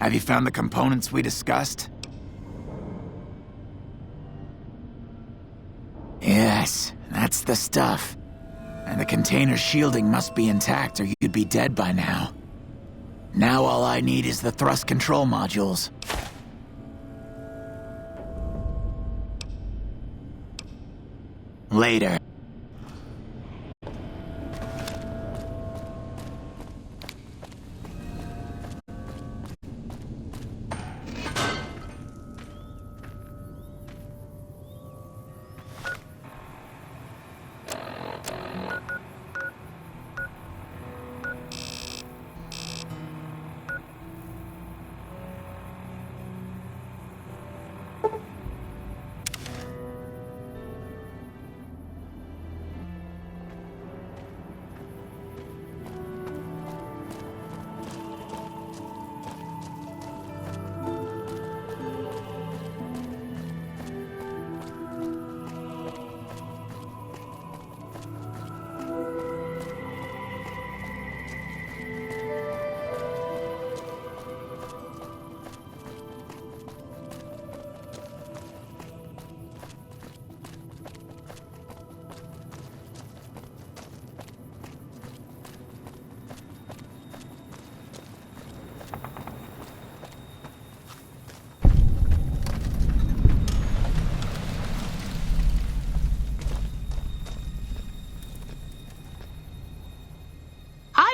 Have you found the components we discussed? Yes, that's the stuff. And the container's shielding must be intact or you'd be dead by now. Now all I need is the thrust control modules. Later.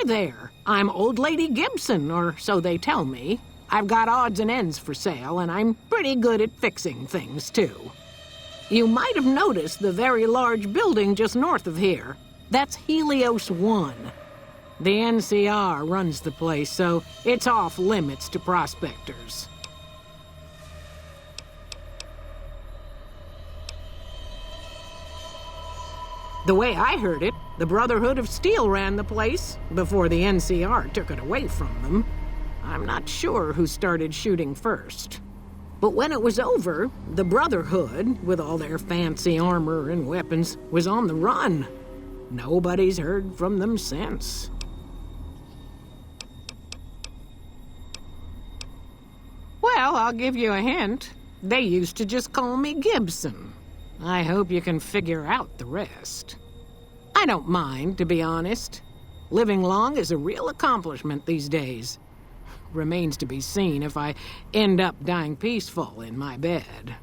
Hi there. I'm Old Lady Gibson, or so they tell me. I've got odds and ends for sale, and I'm pretty good at fixing things, too. You might have noticed the very large building just north of here. That's Helios 1. The NCR runs the place, so it's off limits to prospectors. The way I heard it, the Brotherhood of Steel ran the place before the NCR took it away from them. I'm not sure who started shooting first. But when it was over, the Brotherhood, with all their fancy armor and weapons, was on the run. Nobody's heard from them since. Well, I'll give you a hint. They used to just call me Gibson. I hope you can figure out the rest. I don't mind, to be honest. Living long is a real accomplishment these days. Remains to be seen if I end up dying peaceful in my bed.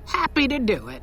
Happy to do it.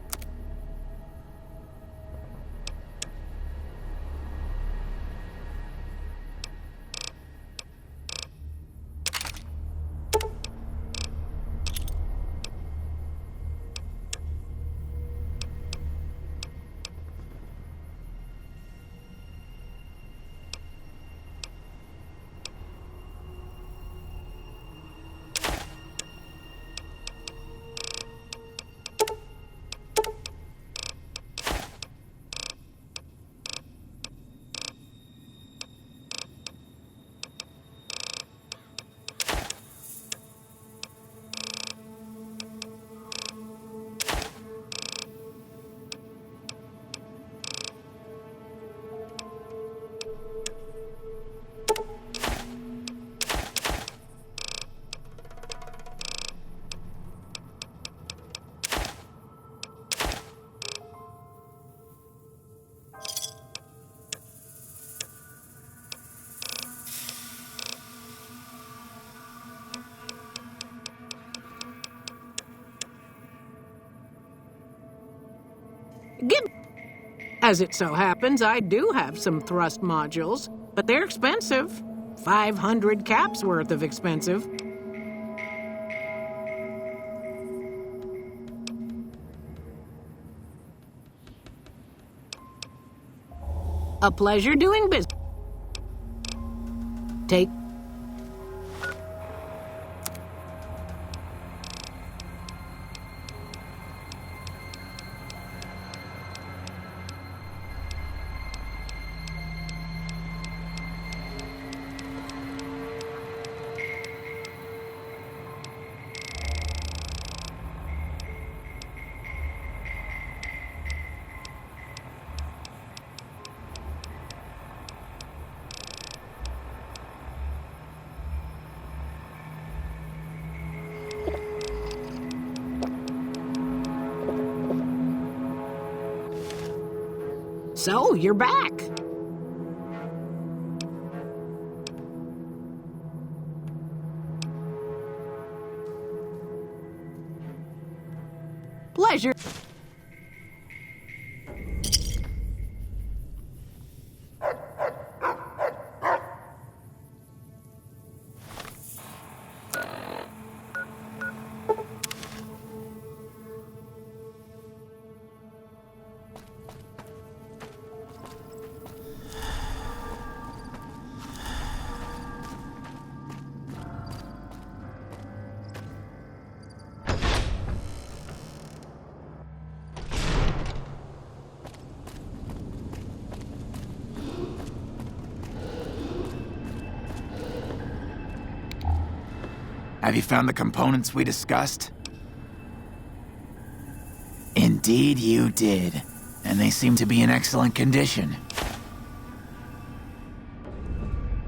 As it so happens, I do have some thrust modules, but they're expensive. 500 caps worth of expensive. A pleasure doing business. Take So, you're back. Pleasure. Have you found the components we discussed? Indeed you did. And they seem to be in excellent condition.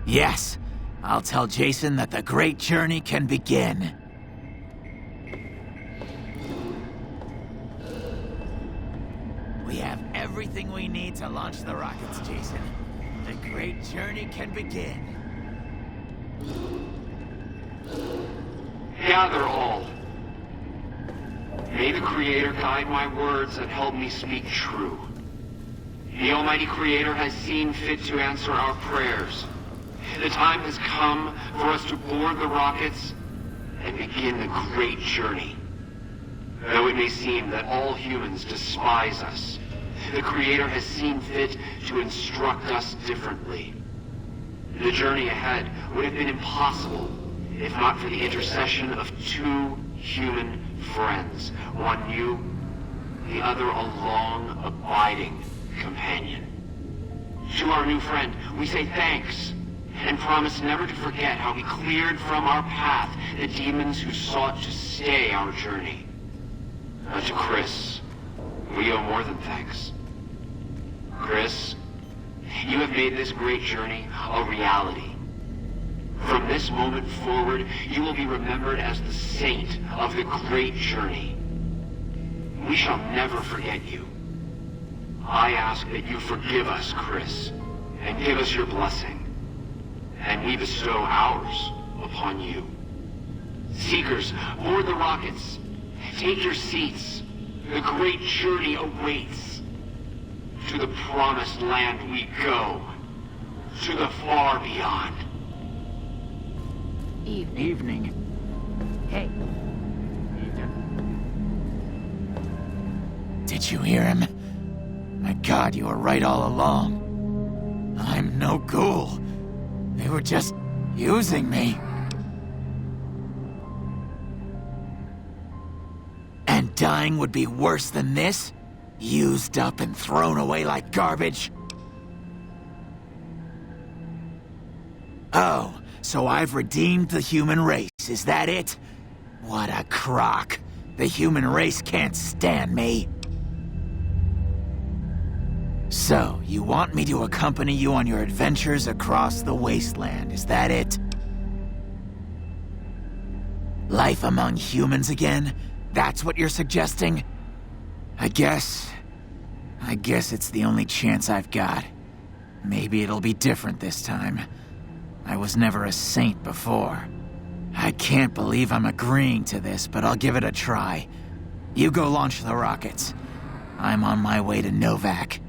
Yes, I'll tell Jason that the great journey can begin. We have everything we need to launch the rockets, Jason. The great journey can begin. Gather all. May the Creator guide my words and help me speak true. The Almighty Creator has seen fit to answer our prayers. The time has come for us to board the rockets and begin the great journey. Though it may seem that all humans despise us, the Creator has seen fit to instruct us differently. The journey ahead would have been impossible if not for the intercession of two human friends, one new, the other a long, abiding companion. To our new friend, we say thanks, and promise never to forget how we cleared from our path the demons who sought to stay our journey. To Chris, we owe more than thanks. Chris, you have made this great journey a reality. From this moment forward, you will be remembered as the saint of the great journey. We shall never forget you. I ask that you forgive us, Chris, and give us your blessing. And we bestow ours upon you. Seekers, board the rockets. Take your seats. The great journey awaits. To the promised land we go. To the far beyond. Evening. Hey. Did you hear him? My God, you were right all along. I'm no ghoul. They were just using me. And dying would be worse than this? Used up and thrown away like garbage? Oh. So I've redeemed the human race, is that it? What a crock. The human race can't stand me. So, you want me to accompany you on your adventures across the wasteland, is that it? Life among humans again? That's what you're suggesting? I guess it's the only chance I've got. Maybe it'll be different this time. I was never a saint before. I can't believe I'm agreeing to this, but I'll give it a try. You go launch the rockets. I'm on my way to Novak.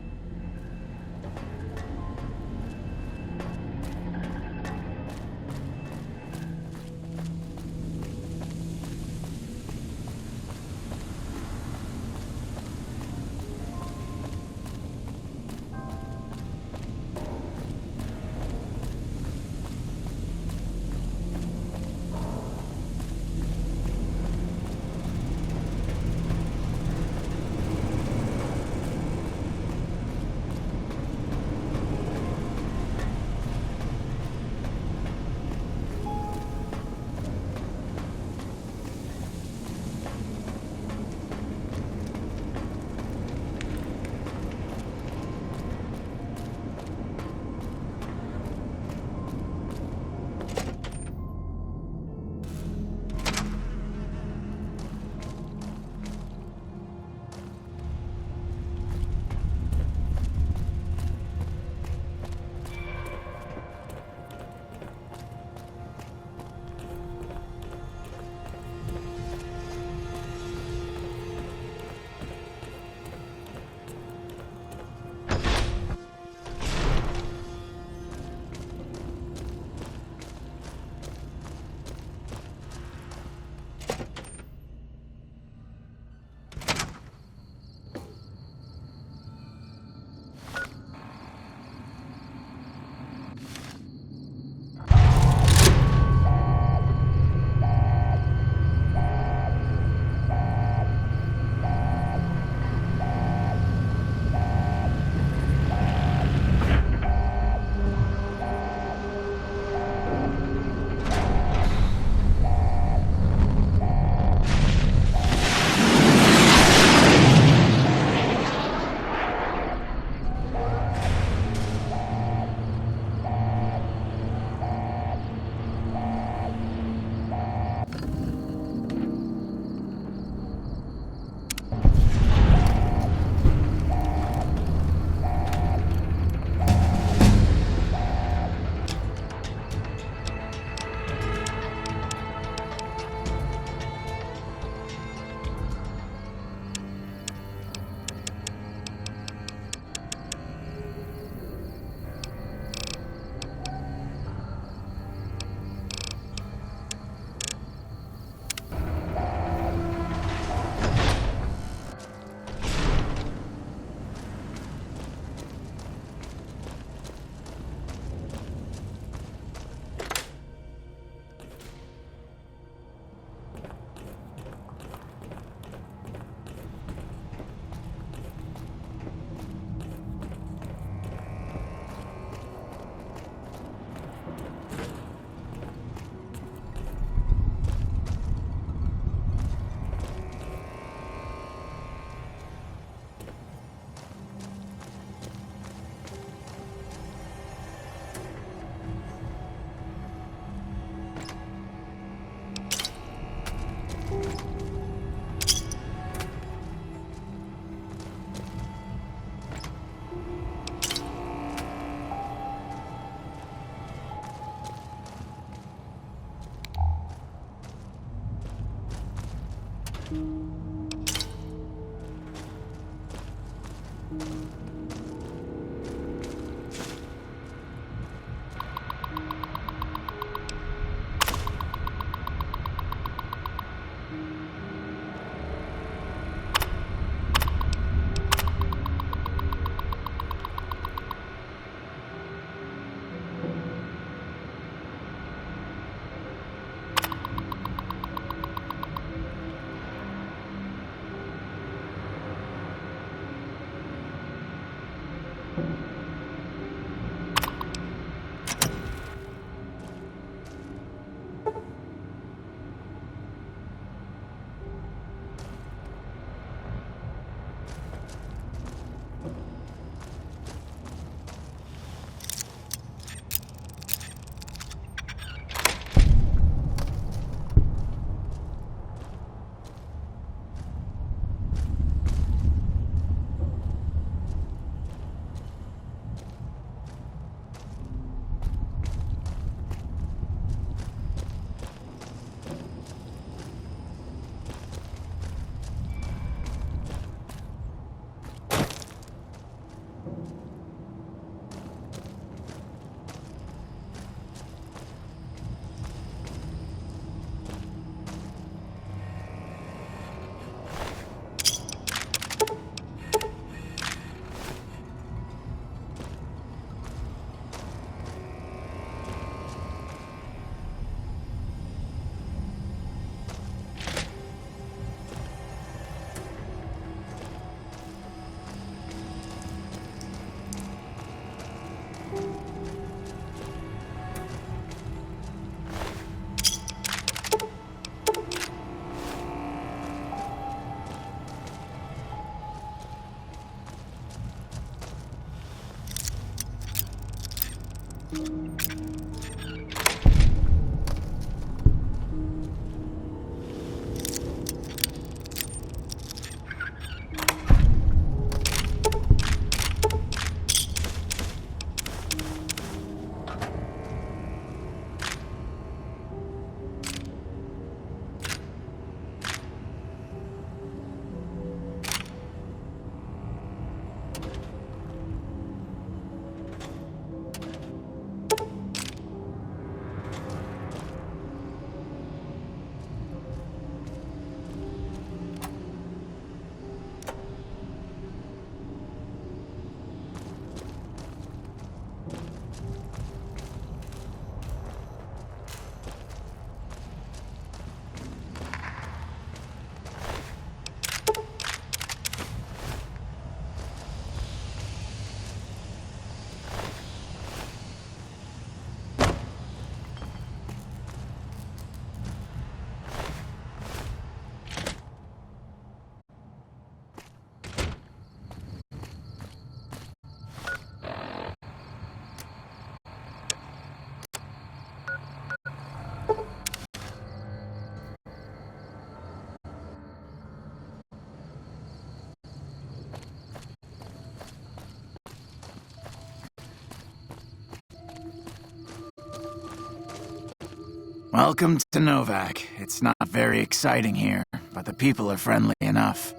Welcome to Novak. It's not very exciting here, but the people are friendly enough.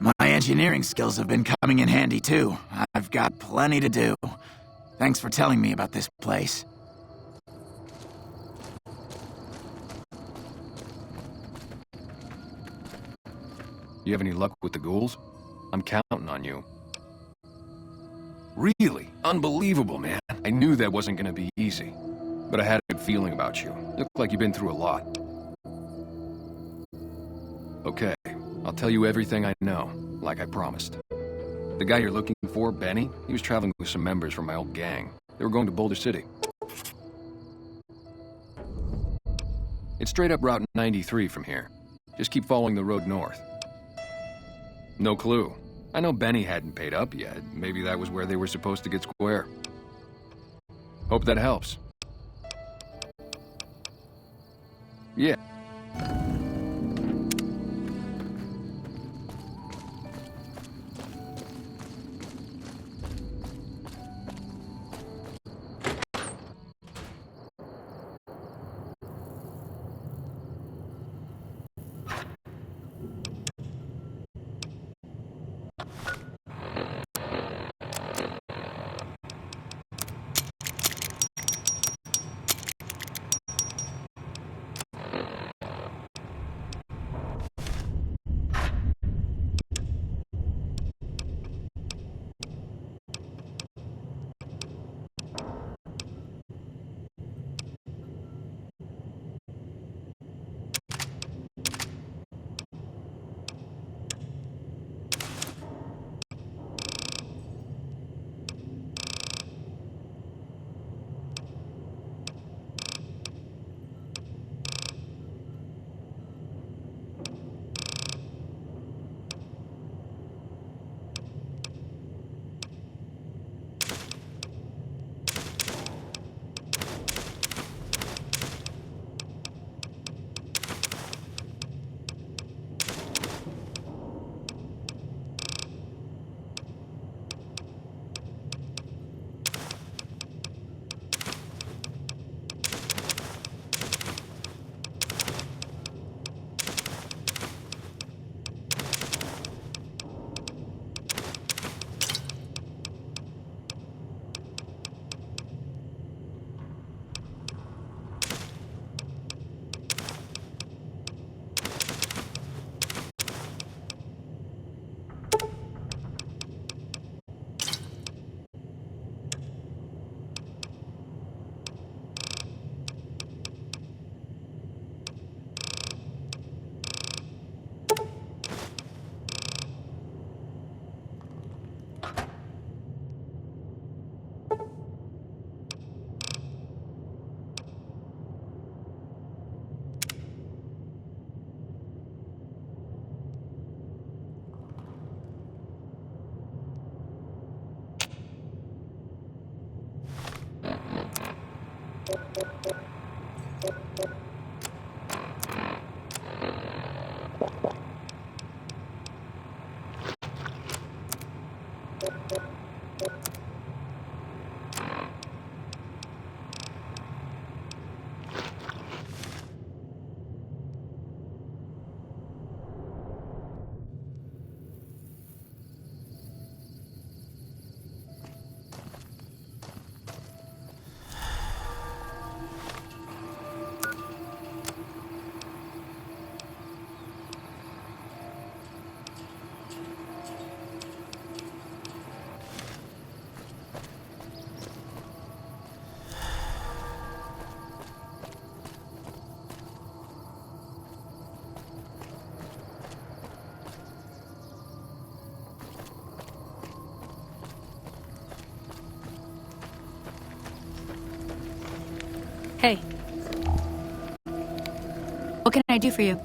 My engineering skills have been coming in handy too. I've got plenty to do. Thanks for telling me about this place. You have any luck with the ghouls? I'm counting on you. Really? Unbelievable, man. I knew that wasn't gonna be easy. But I had a good feeling about you. Look like you've been through a lot. Okay, I'll tell you everything I know, like I promised. The guy you're looking for, Benny, he was traveling with some members from my old gang. They were going to Boulder City. It's straight up Route 93 from here. Just keep following the road north. No clue. I know Benny hadn't paid up yet. Maybe that was where they were supposed to get square. Hope that helps. Yeah. Hey. What can I do for you?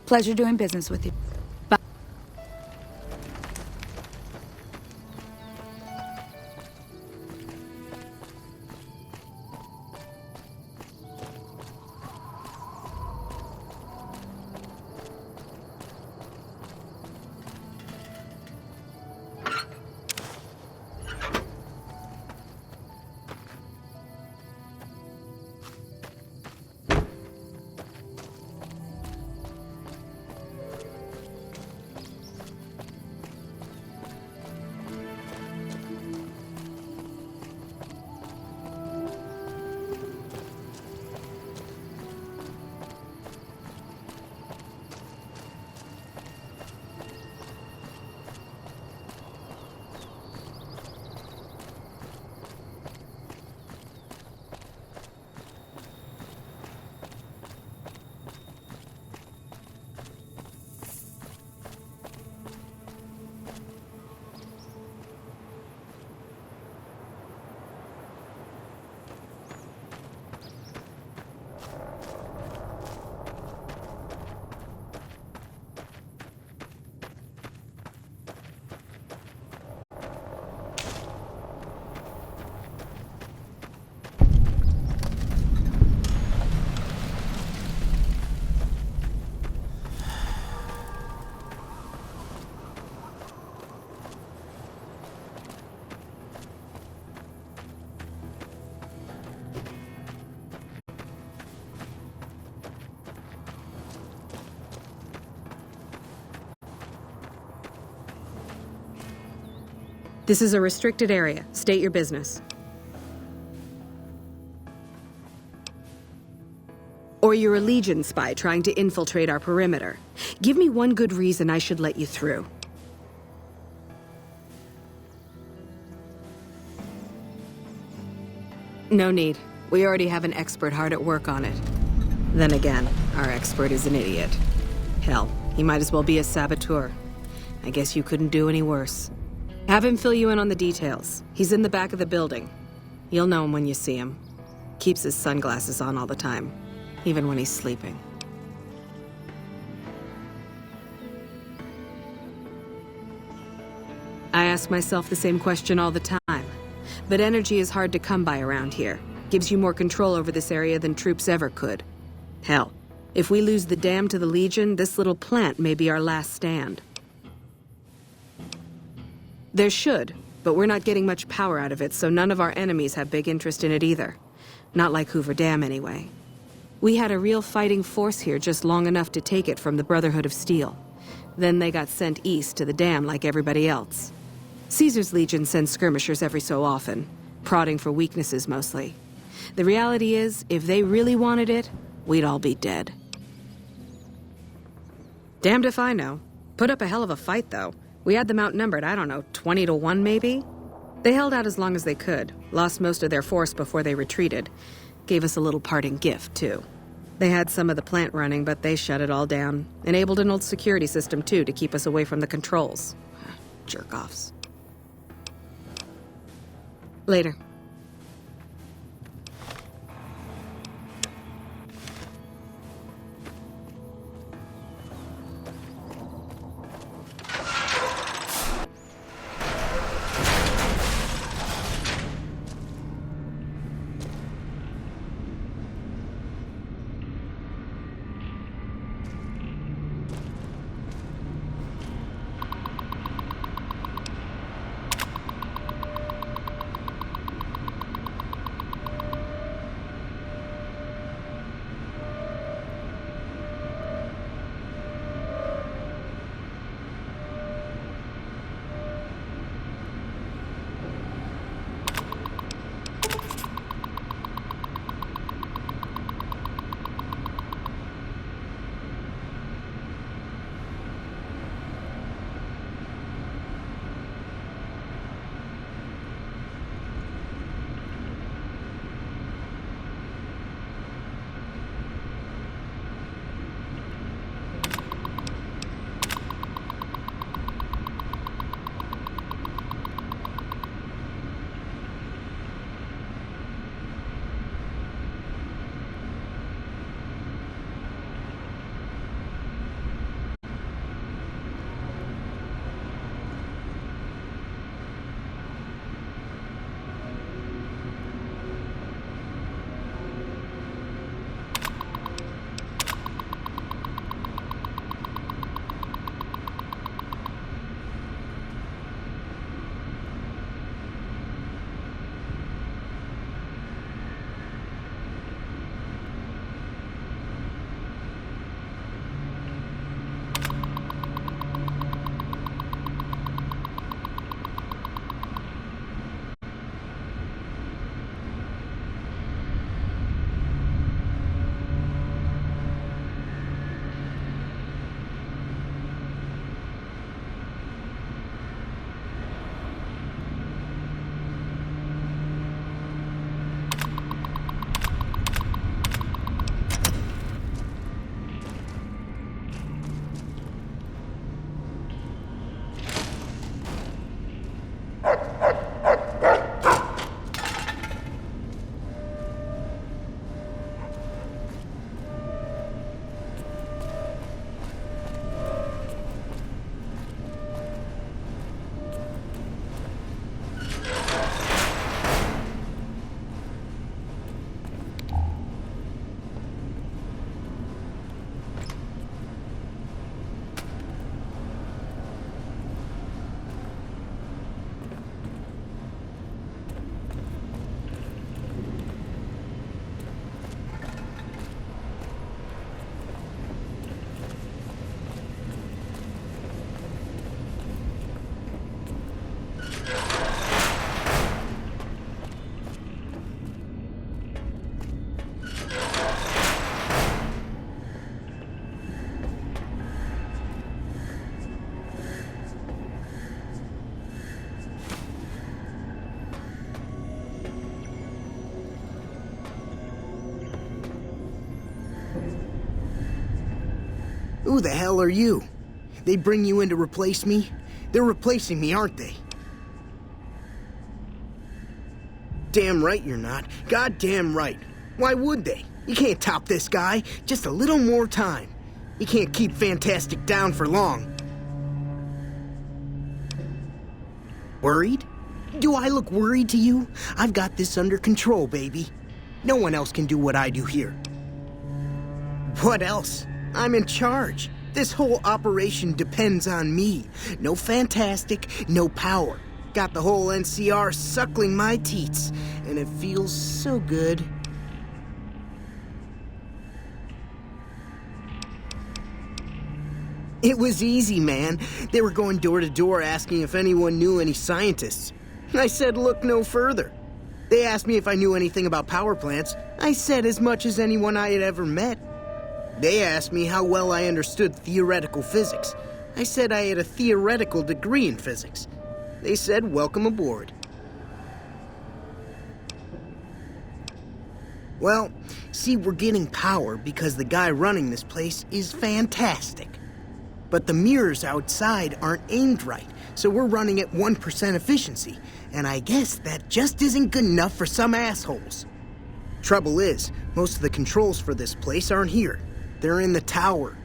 Pleasure doing business with you. Bye. This is a restricted area. State your business. Or you're a Legion spy trying to infiltrate our perimeter. Give me one good reason I should let you through. No need. We already have an expert hard at work on it. Then again, our expert is an idiot. Hell, he might as well be a saboteur. I guess you couldn't do any worse. Have him fill you in on the details. He's in the back of the building. You'll know him when you see him. Keeps his sunglasses on all the time, even when he's sleeping. I ask myself the same question all the time. But energy is hard to come by around here. Gives you more control over this area than troops ever could. Hell, if we lose the dam to the Legion, this little plant may be our last stand. There should, but we're not getting much power out of it, so none of our enemies have big interest in it either. Not like Hoover Dam, anyway. We had a real fighting force here just long enough to take it from the Brotherhood of Steel. Then they got sent east to the dam like everybody else. Caesar's Legion sends skirmishers every so often, prodding for weaknesses mostly. The reality is, if they really wanted it, we'd all be dead. Damned if I know. Put up a hell of a fight, though. We had them outnumbered, I don't know, 20 to 1 maybe? They held out as long as they could, lost most of their force before they retreated. Gave us a little parting gift, too. They had some of the plant running, but they shut it all down. Enabled an old security system, too, to keep us away from the controls. Jerk-offs. Later. Who the hell are you? They bring you in to replace me? They're replacing me, aren't they? Damn right you're not. Goddamn right. Why would they? You can't top this guy. Just a little more time. You can't keep Fantastic down for long. Worried? Do I look worried to you? I've got this under control, baby. No one else can do what I do here. What else? I'm in charge. This whole operation depends on me. No Fantastic, no power. Got the whole NCR suckling my teats, and it feels so good. It was easy, man. They were going door to door asking if anyone knew any scientists. I said look no further. They asked me if I knew anything about power plants. I said as much as anyone I had ever met. They asked me how well I understood theoretical physics. I said I had a theoretical degree in physics. They said welcome aboard. Well, see, we're getting power because the guy running this place is fantastic. But the mirrors outside aren't aimed right, so we're running at 1% efficiency, and I guess that just isn't good enough for some assholes. Trouble is, most of the controls for this place aren't here. They're in the tower.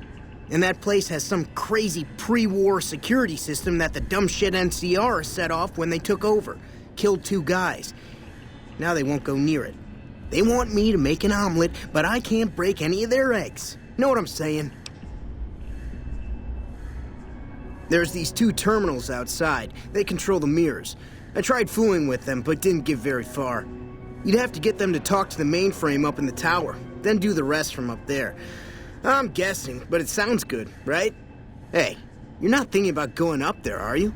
And that place has some crazy pre-war security system that the dumb shit NCR set off when they took over. Killed 2 guys. Now they won't go near it. They want me to make an omelet, but I can't break any of their eggs. Know what I'm saying? There's these 2 terminals outside. They control the mirrors. I tried fooling with them, but didn't get very far. You'd have to get them to talk to the mainframe up in the tower, then do the rest from up there. I'm guessing, but it sounds good, right? Hey, you're not thinking about going up there, are you?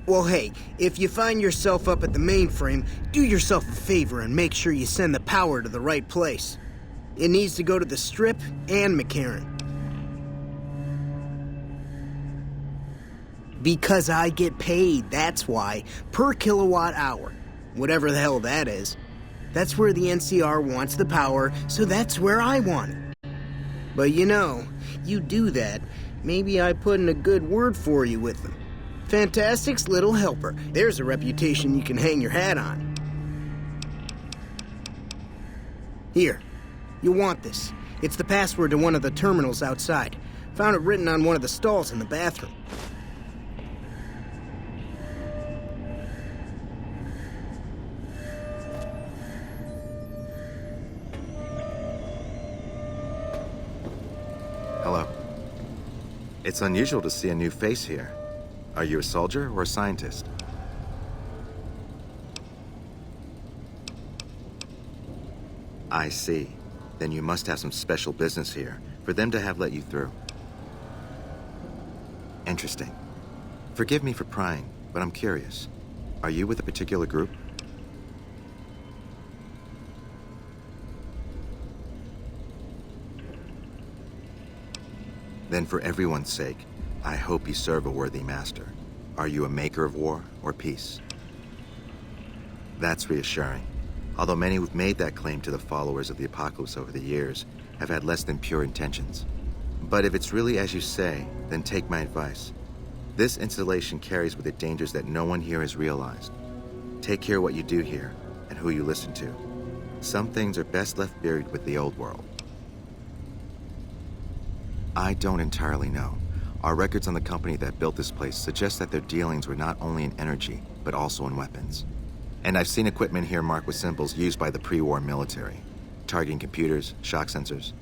Well, hey, if you find yourself up at the mainframe, do yourself a favor and make sure you send the power to the right place. It needs to go to the Strip and McCarran. Because I get paid, that's why. Per kilowatt hour. Whatever the hell that is. That's where the NCR wants the power, so that's where I want it. But you know, you do that, maybe I put in a good word for you with them. Fantastic's little helper. There's a reputation you can hang your hat on. Here, you'll want this. It's the password to one of the terminals outside. Found it written on one of the stalls in the bathroom. Hello. It's unusual to see a new face here. Are you a soldier or a scientist? I see. Then you must have some special business here for them to have let you through. Interesting. Forgive me for prying, but I'm curious. Are you with a particular group? Then for everyone's sake, I hope you serve a worthy master. Are you a maker of war or peace? That's reassuring. Although many who've made that claim to the followers of the Apocalypse over the years have had less than pure intentions. But if it's really as you say, then take my advice. This installation carries with it dangers that no one here has realized. Take care what you do here and who you listen to. Some things are best left buried with the old world. I don't entirely know. Our records on the company that built this place suggest that their dealings were not only in energy, but also in weapons. And I've seen equipment here marked with symbols used by the pre-war military. Targeting computers, shock sensors.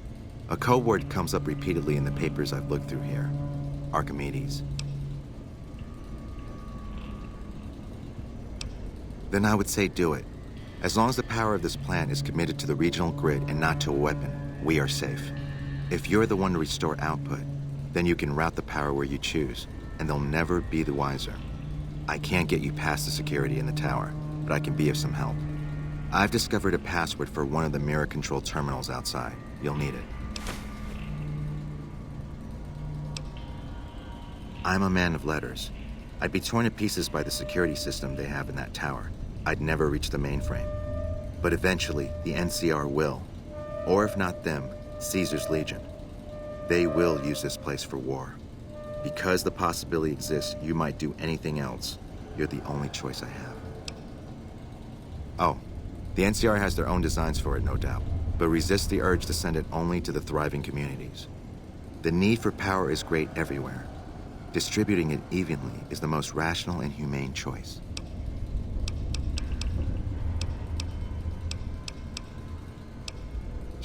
A code word comes up repeatedly in the papers I've looked through here. Archimedes. Then I would say do it. As long as the power of this plant is committed to the regional grid and not to a weapon, we are safe. If you're the one to restore output, then you can route the power where you choose, and they'll never be the wiser. I can't get you past the security in the tower, but I can be of some help. I've discovered a password for one of the mirror control terminals outside. You'll need it. I'm a man of letters. I'd be torn to pieces by the security system they have in that tower. I'd never reach the mainframe. But eventually, the NCR will. Or if not them, Caesar's Legion. They will use this place for war. Because the possibility exists you might do anything else, you're the only choice I have. Oh, the NCR has their own designs for it, no doubt, but resist the urge to send it only to the thriving communities. The need for power is great everywhere. Distributing it evenly is the most rational and humane choice.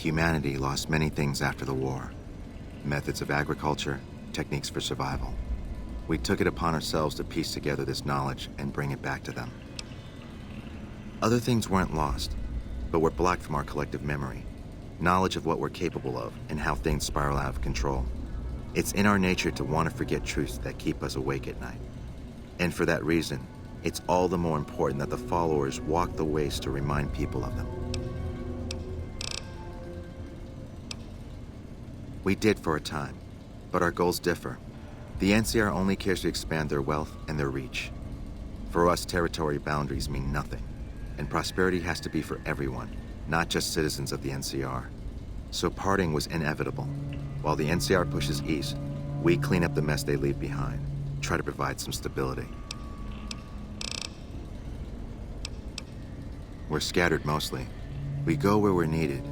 Humanity lost many things after the war. Methods of agriculture, techniques for survival. We took it upon ourselves to piece together this knowledge and bring it back to them. Other things weren't lost, but were blocked from our collective memory. Knowledge of what we're capable of and how things spiral out of control. It's in our nature to want to forget truths that keep us awake at night. And for that reason, it's all the more important that the followers walk the ways to remind people of them. We did for a time, but our goals differ. The NCR only cares to expand their wealth and their reach. For us, territory boundaries mean nothing, and prosperity has to be for everyone, not just citizens of the NCR. So parting was inevitable. While the NCR pushes east, we clean up the mess they leave behind, try to provide some stability. We're scattered mostly. We go where we're needed.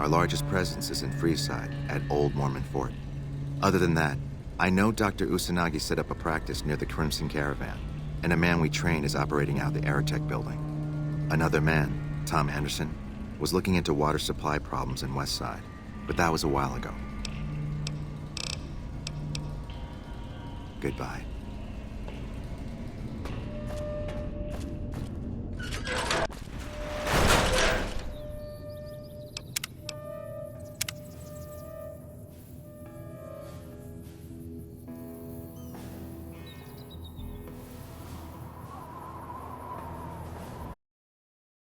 Our largest presence is in Freeside, at Old Mormon Fort. Other than that, I know Dr. Usanagi set up a practice near the Crimson Caravan, and a man we trained is operating out the Aerotech building. Another man, Tom Henderson, was looking into water supply problems in Westside, but that was a while ago. Goodbye.